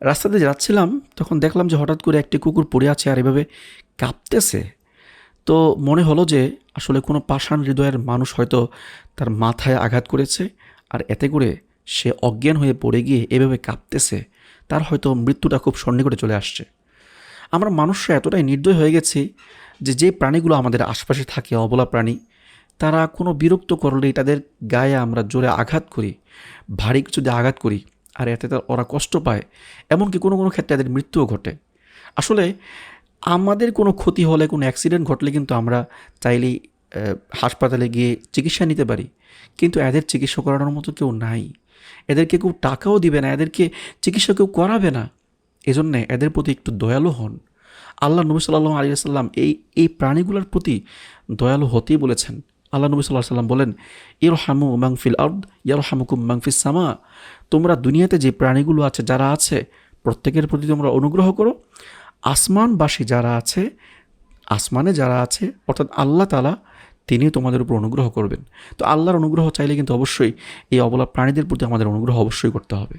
রাস্তাতে যাচ্ছিলাম, তখন দেখলাম যে হঠাৎ করে একটি কুকুর পড়ে আছে আর এভাবে কাঁপতেছে। তো মনে হলো যে আসলে কোনো পাষাণ হৃদয়ের মানুষ হয়তো তার মাথায় আঘাত করেছে, আর এতে করে সে অজ্ঞান হয়ে পড়ে গিয়ে এভাবে কাঁপতেছে। তার হয়তো মৃত্যুটা খুব সন্নিকটে চলে আসছে। আমরা মানুষরা এতটাই নির্দয় হয়ে গেছি যে যে প্রাণীগুলো আমাদের আশপাশে থাকে, অবলা প্রাণী, তারা কোনো বিরক্ত করলেই তাদের গায়ে আমরা জোরে আঘাত করি, ভারী কিছু দিয়ে আঘাত করি, আর এতে ওরা কষ্ট পায়। এমনকি কোনো কোনো ক্ষেত্রে এদের মৃত্যুও ঘটে। আসলে আমাদের কোনো ক্ষতি হলে, কোনো অ্যাক্সিডেন্ট ঘটলে কিন্তু আমরা চাইলেই হাসপাতালে গিয়ে চিকিৎসা নিতে পারি, কিন্তু এদের চিকিৎসা করানোর মতো কেউ নাই। এদেরকে কেউ টাকাও দিবে না, এদেরকে চিকিৎসা কেউ করাবে না। এজন্যে এদের প্রতি একটু দয়ালু হন। আল্লাহ নবী সাল্লাল্লাহু আলাইহি ওয়াসাল্লাম এই প্রাণীগুলোর প্রতি দয়ালু হতেই বলেছেন। আল্লাহ নবী সাল্লাল্লাহু আলাইহি ওয়াসাল্লাম বলেন, ইরহামু মান ফিল আরদ ইয়ারহামুকুম মান ফিস সামা। তোমরা দুনিয়াতে যে প্রাণীগুলো আছে, যারা আছে, প্রত্যেকের প্রতি তোমরা অনুগ্রহ করো। আসমানবাসী যারা আছে, আসমানে যারা আছে, অর্থাৎ আল্লাহ তাআলা, তিনি তোমাদের উপর অনুগ্রহ করবেন। তো আল্লাহর অনুগ্রহ চাইলে কিন্তু অবশ্যই এই অবলা প্রাণীদের প্রতি আমাদের অনুগ্রহ অবশ্যই করতে হবে।